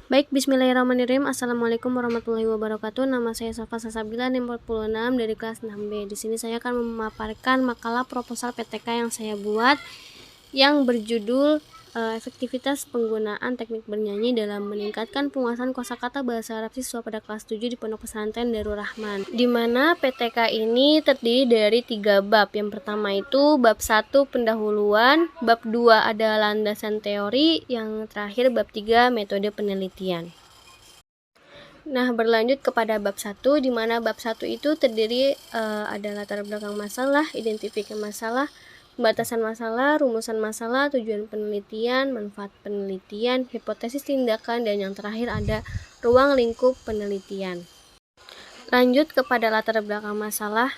Baik, bismillahirrahmanirrahim. Assalamualaikum warahmatullahi wabarakatuh. Nama saya Safa Sasabila, NIM 46 dari kelas 6B. Di sini saya akan memaparkan makalah proposal PTK yang saya buat yang berjudul efektivitas penggunaan teknik bernyanyi dalam meningkatkan penguasaan kosakata bahasa Arab siswa pada kelas 7 di Pondok Pesantren Darul Rahman. Di mana PTK ini terdiri dari 3 bab. Yang pertama itu bab 1 pendahuluan, bab 2 ada landasan teori, yang terakhir bab 3 metode penelitian. Nah, berlanjut kepada bab 1, di mana bab 1 itu terdiri ada latar belakang masalah, identifikasi masalah, pembatasan masalah, rumusan masalah, tujuan penelitian, manfaat penelitian, hipotesis tindakan, dan yang terakhir ada ruang lingkup penelitian. Lanjut kepada latar belakang masalah.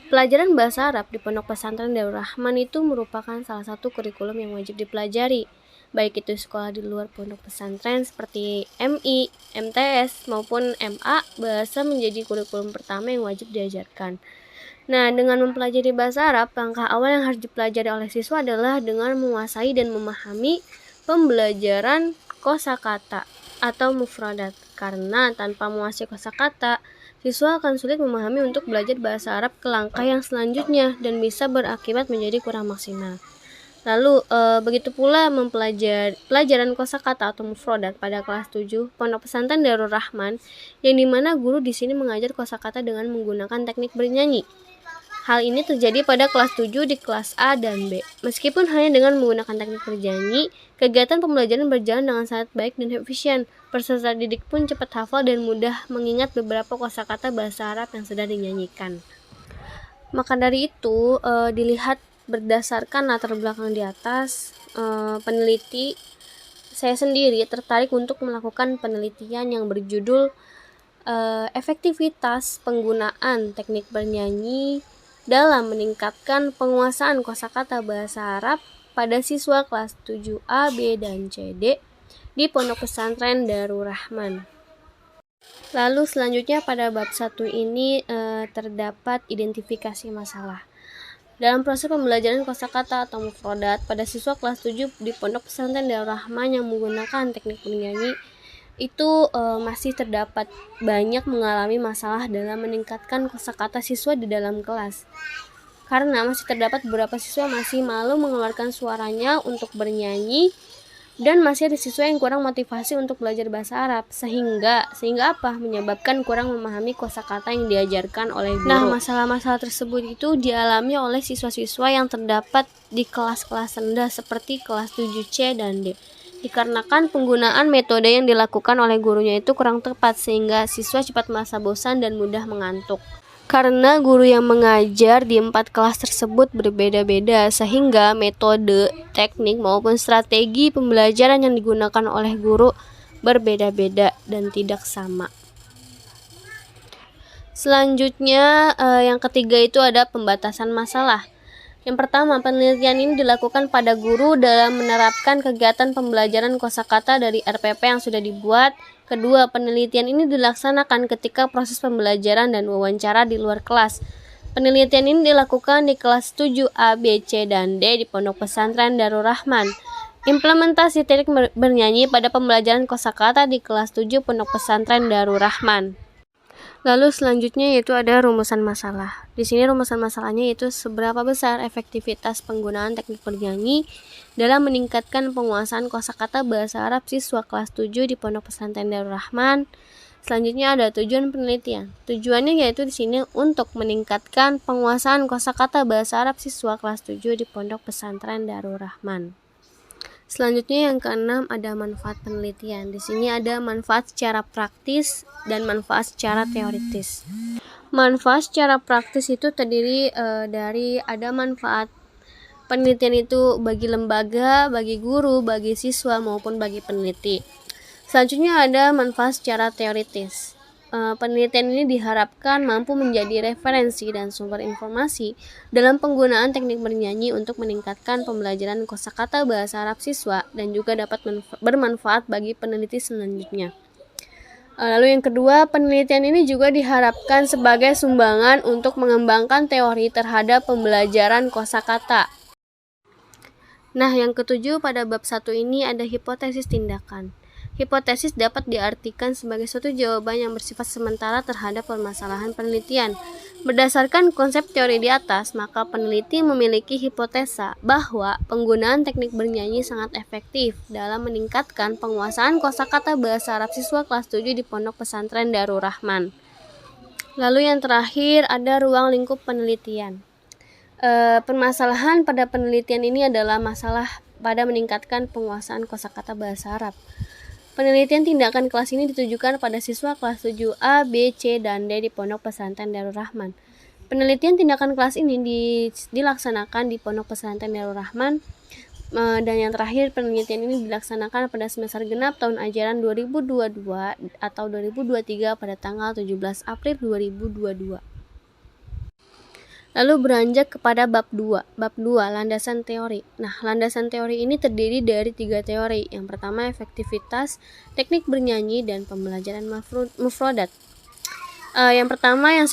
Pelajaran bahasa Arab di Pondok Pesantren Darul Rahman itu merupakan salah satu kurikulum yang wajib dipelajari, baik itu sekolah di luar pondok pesantren seperti MI, MTS, maupun MA. Bahasa menjadi kurikulum pertama yang wajib diajarkan. Nah, dengan mempelajari bahasa Arab, langkah awal yang harus dipelajari oleh siswa adalah dengan menguasai dan memahami pembelajaran kosakata atau mufradat. Karena tanpa menguasai kosakata, siswa akan sulit memahami untuk belajar bahasa Arab ke langkah yang selanjutnya dan bisa berakibat menjadi kurang maksimal. Lalu, begitu pula pelajaran kosakata atau mufradat pada kelas 7 Pondok Pesantren Darul Rahman, yang dimana guru di sini mengajar kosakata dengan menggunakan teknik bernyanyi. Hal ini terjadi pada kelas 7 di kelas A dan B. Meskipun hanya dengan menggunakan teknik bernyanyi, kegiatan pembelajaran berjalan dengan sangat baik dan efisien. Peserta didik pun cepat hafal dan mudah mengingat beberapa kosakata bahasa Arab yang sedang dinyanyikan. Maka dari itu, dilihat berdasarkan latar belakang di atas, peneliti saya sendiri tertarik untuk melakukan penelitian yang berjudul efektivitas penggunaan teknik bernyanyi dalam meningkatkan penguasaan kosakata bahasa Arab pada siswa kelas 7A, B, dan CD di Pondok Pesantren Darul Rahman. Lalu selanjutnya pada bab 1 ini terdapat identifikasi masalah. Dalam proses pembelajaran kosakata atau mufradat pada siswa kelas 7 di Pondok Pesantren Darul Rahman yang menggunakan teknik bernyanyi, itu masih terdapat banyak mengalami masalah dalam meningkatkan kosakata siswa di dalam kelas. Karena masih terdapat beberapa siswa masih malu mengeluarkan suaranya untuk bernyanyi, dan masih ada siswa yang kurang motivasi untuk belajar bahasa Arab, sehingga apa? Menyebabkan kurang memahami kosakata yang diajarkan oleh guru. Nah, masalah-masalah tersebut itu dialami oleh siswa-siswa yang terdapat di kelas-kelas rendah seperti kelas 7C dan D. Dikarenakan penggunaan metode yang dilakukan oleh gurunya itu kurang tepat, sehingga siswa cepat merasa bosan dan mudah mengantuk. Karena guru yang mengajar di 4 kelas tersebut berbeda-beda, sehingga metode, teknik, maupun strategi pembelajaran yang digunakan oleh guru berbeda-beda dan tidak sama. Selanjutnya, yang ketiga itu ada pembatasan masalah. Yang pertama, penelitian ini dilakukan pada guru dalam menerapkan kegiatan pembelajaran kosakata dari RPP yang sudah dibuat. Kedua, penelitian ini dilaksanakan ketika proses pembelajaran dan wawancara di luar kelas. Penelitian ini dilakukan di kelas 7A, B, C, dan D di Pondok Pesantren Darul Rahman. Implementasi teknik bernyanyi pada pembelajaran kosakata di kelas 7 Pondok Pesantren Darul Rahman. Lalu selanjutnya yaitu ada rumusan masalah. Di sini rumusan masalahnya yaitu seberapa besar efektivitas penggunaan teknik bernyanyi dalam meningkatkan penguasaan kosakata bahasa Arab siswa kelas 7 di Pondok Pesantren Darul Rahman. Selanjutnya ada tujuan penelitian. Tujuannya yaitu di sini untuk meningkatkan penguasaan kosakata bahasa Arab siswa kelas 7 di Pondok Pesantren Darul Rahman. Selanjutnya yang keenam ada manfaat penelitian. Di sini ada manfaat secara praktis dan manfaat secara teoritis. Manfaat secara praktis itu terdiri dari ada manfaat penelitian itu bagi lembaga, bagi guru, bagi siswa, maupun bagi peneliti. Selanjutnya ada manfaat secara teoritis. Penelitian ini diharapkan mampu menjadi referensi dan sumber informasi dalam penggunaan teknik bernyanyi untuk meningkatkan pembelajaran kosakata bahasa Arab siswa dan juga dapat bermanfaat bagi peneliti selanjutnya. Lalu yang kedua, penelitian ini juga diharapkan sebagai sumbangan untuk mengembangkan teori terhadap pembelajaran kosakata. Nah, yang ketujuh pada bab 1 ini ada hipotesis tindakan. Hipotesis dapat diartikan sebagai suatu jawaban yang bersifat sementara terhadap permasalahan penelitian. Berdasarkan konsep teori di atas, maka peneliti memiliki hipotesa bahwa penggunaan teknik bernyanyi sangat efektif dalam meningkatkan penguasaan kosakata bahasa Arab siswa kelas 7 di Pondok Pesantren Darul Rahman. Lalu yang terakhir ada ruang lingkup penelitian. Permasalahan pada penelitian ini adalah masalah pada meningkatkan penguasaan kosakata bahasa Arab. Penelitian tindakan kelas ini ditujukan pada siswa kelas 7A, B, C, dan D di Pondok Pesantren Darul Rahman. Penelitian tindakan kelas ini dilaksanakan di Pondok Pesantren Darul Rahman, dan yang terakhir penelitian ini dilaksanakan pada semester genap tahun ajaran 2022 atau 2023 pada tanggal 17 April 2022. Lalu beranjak kepada bab 2. Bab 2, landasan teori. Nah, landasan teori ini terdiri dari 3 teori. Yang pertama, efektivitas, teknik bernyanyi, dan pembelajaran mufrodat. Yang pertama yang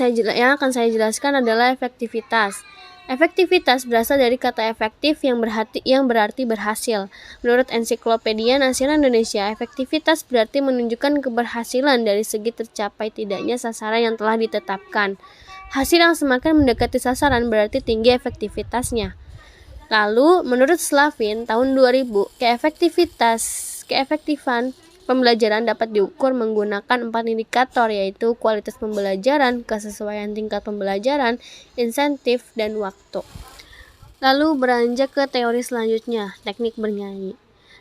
akan saya jelaskan adalah efektivitas. Efektivitas berasal dari kata efektif yang berarti berhasil. Menurut Ensiklopedia Nasional Indonesia, efektivitas berarti menunjukkan keberhasilan dari segi tercapai tidaknya sasaran yang telah ditetapkan. Hasil yang semakin mendekati sasaran berarti tinggi efektivitasnya. Lalu, menurut Slavin tahun 2000, keefektifan pembelajaran dapat diukur menggunakan 4 indikator, yaitu kualitas pembelajaran, kesesuaian tingkat pembelajaran, insentif, dan waktu. Lalu beranjak ke teori selanjutnya, teknik bernyanyi.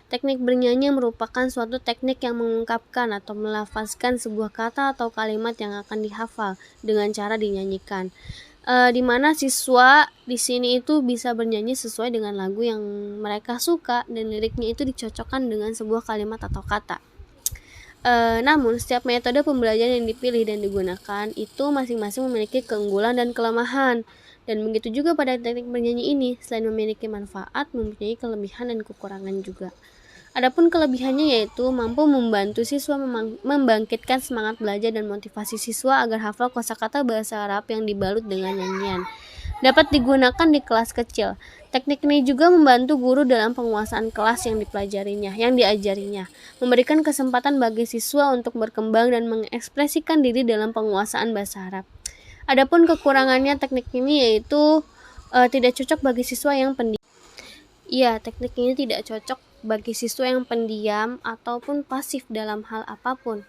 Teknik bernyanyi merupakan suatu teknik yang mengungkapkan atau melafazkan sebuah kata atau kalimat yang akan dihafal dengan cara dinyanyikan. Di mana siswa di sini itu bisa bernyanyi sesuai dengan lagu yang mereka suka dan liriknya itu dicocokkan dengan sebuah kalimat atau kata. Namun setiap metode pembelajaran yang dipilih dan digunakan itu masing-masing memiliki keunggulan dan kelemahan. Dan begitu juga pada teknik bernyanyi ini, selain memiliki manfaat, mempunyai kelebihan dan kekurangan juga. Adapun kelebihannya yaitu mampu membantu siswa membangkitkan semangat belajar dan motivasi siswa agar hafal kosakata bahasa Arab yang dibalut dengan nyanyian. Dapat digunakan di kelas kecil. Teknik ini juga membantu guru dalam penguasaan kelas yang diajarinya, memberikan kesempatan bagi siswa untuk berkembang dan mengekspresikan diri dalam penguasaan bahasa Arab. Adapun kekurangannya teknik ini yaitu tidak cocok bagi siswa yang pendiam. Teknik ini tidak cocok bagi siswa yang pendiam ataupun pasif dalam hal apapun.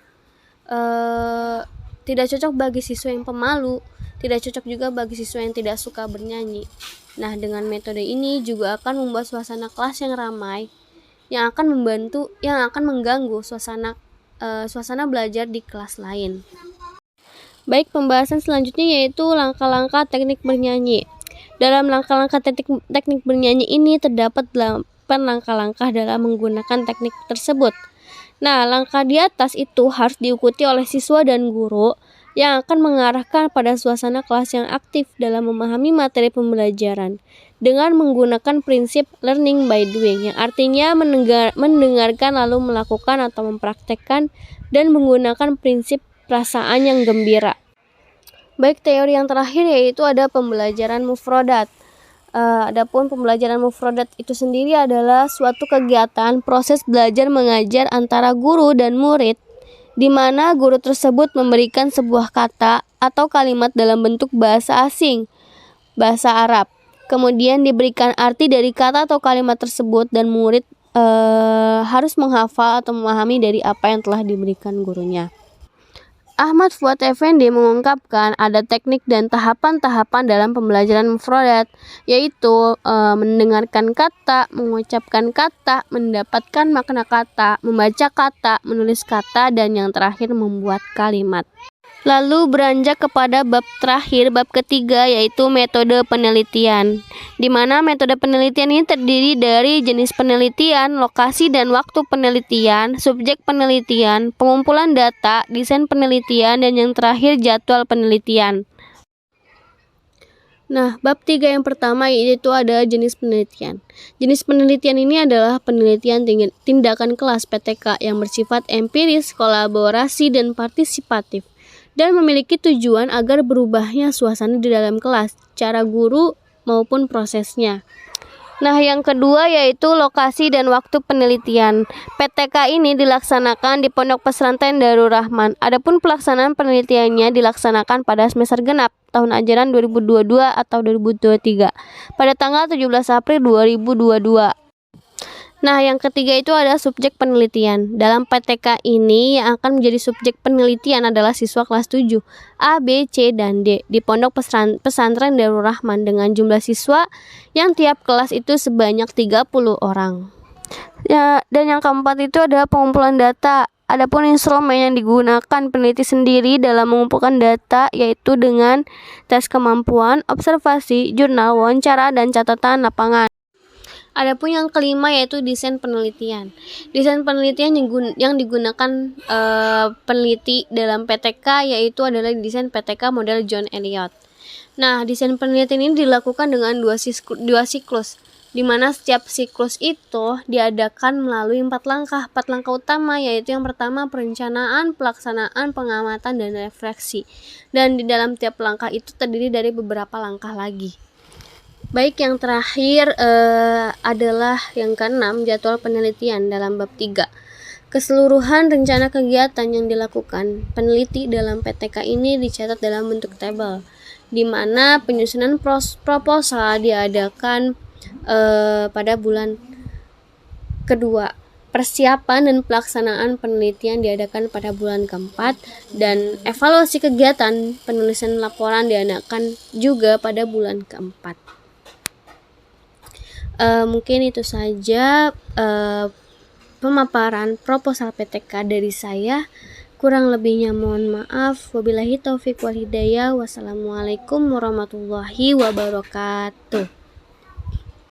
Tidak cocok bagi siswa yang pemalu, tidak cocok juga bagi siswa yang tidak suka bernyanyi. Nah, dengan metode ini juga akan membuat suasana kelas yang ramai, yang akan mengganggu suasana belajar di kelas lain. Baik, pembahasan selanjutnya yaitu langkah-langkah teknik bernyanyi. Dalam langkah-langkah teknik bernyanyi ini terdapat 8 langkah-langkah dalam menggunakan teknik tersebut. Nah, langkah di atas itu harus diikuti oleh siswa dan guru yang akan mengarahkan pada suasana kelas yang aktif dalam memahami materi pembelajaran dengan menggunakan prinsip learning by doing, yang artinya mendengarkan lalu melakukan atau mempraktekkan, dan menggunakan prinsip perasaan yang gembira. Baik, teori yang terakhir yaitu ada pembelajaran mufrodat. Adapun pembelajaran mufrodat itu sendiri adalah suatu kegiatan proses belajar mengajar antara guru dan murid, di mana guru tersebut memberikan sebuah kata atau kalimat dalam bentuk bahasa asing, bahasa Arab. Kemudian diberikan arti dari kata atau kalimat tersebut dan murid harus menghafal atau memahami dari apa yang telah diberikan gurunya. Ahmad Fuad Effendi mengungkapkan ada teknik dan tahapan-tahapan dalam pembelajaran mufrodat, yaitu mendengarkan kata, mengucapkan kata, mendapatkan makna kata, membaca kata, menulis kata, dan yang terakhir membuat kalimat. Lalu beranjak kepada bab terakhir, bab ketiga, yaitu metode penelitian, di mana metode penelitian ini terdiri dari jenis penelitian, lokasi dan waktu penelitian, subjek penelitian, pengumpulan data, desain penelitian, dan yang terakhir jadwal penelitian. Nah, bab 3 yang pertama yaitu ada jenis penelitian. Jenis penelitian ini adalah penelitian tindakan kelas PTK yang bersifat empiris, kolaborasi, dan partisipatif, dan memiliki tujuan agar berubahnya suasana di dalam kelas, cara guru maupun prosesnya. Nah, yang kedua yaitu lokasi dan waktu penelitian. PTK ini dilaksanakan di Pondok Pesantren Darul Rahman. Adapun pelaksanaan penelitiannya dilaksanakan pada semester genap tahun ajaran 2022 atau 2023 pada tanggal 17 April 2022. Nah, yang ketiga itu adalah subjek penelitian. Dalam PTK ini yang akan menjadi subjek penelitian adalah siswa kelas 7, A, B, C, dan D di Pondok Pesantren Darul Rahman dengan jumlah siswa yang tiap kelas itu sebanyak 30 orang. Ya, dan yang keempat itu adalah pengumpulan data. Adapun instrumen yang digunakan peneliti sendiri dalam mengumpulkan data yaitu dengan tes kemampuan, observasi, jurnal, wawancara, dan catatan lapangan. Adapun yang kelima yaitu desain penelitian. Desain penelitian yang digunakan peneliti dalam PTK yaitu adalah desain PTK model John Elliot. Nah, desain penelitian ini dilakukan dengan dua siklus, di mana setiap siklus itu diadakan melalui 4 langkah utama, yaitu yang pertama perencanaan, pelaksanaan, pengamatan, dan refleksi. Dan di dalam tiap langkah itu terdiri dari beberapa langkah lagi. Baik, yang terakhir adalah yang keenam, jadwal penelitian dalam bab 3. Keseluruhan rencana kegiatan yang dilakukan peneliti dalam PTK ini dicatat dalam bentuk tabel, di mana penyusunan proposal diadakan pada bulan kedua. Persiapan dan pelaksanaan penelitian diadakan pada bulan keempat, dan evaluasi kegiatan penulisan laporan diadakan juga pada bulan keempat. Mungkin itu saja pemaparan proposal PTK dari saya. Kurang lebihnya mohon maaf. Wabillahi taufiq wal hidayah. Wassalamualaikum warahmatullahi wabarakatuh.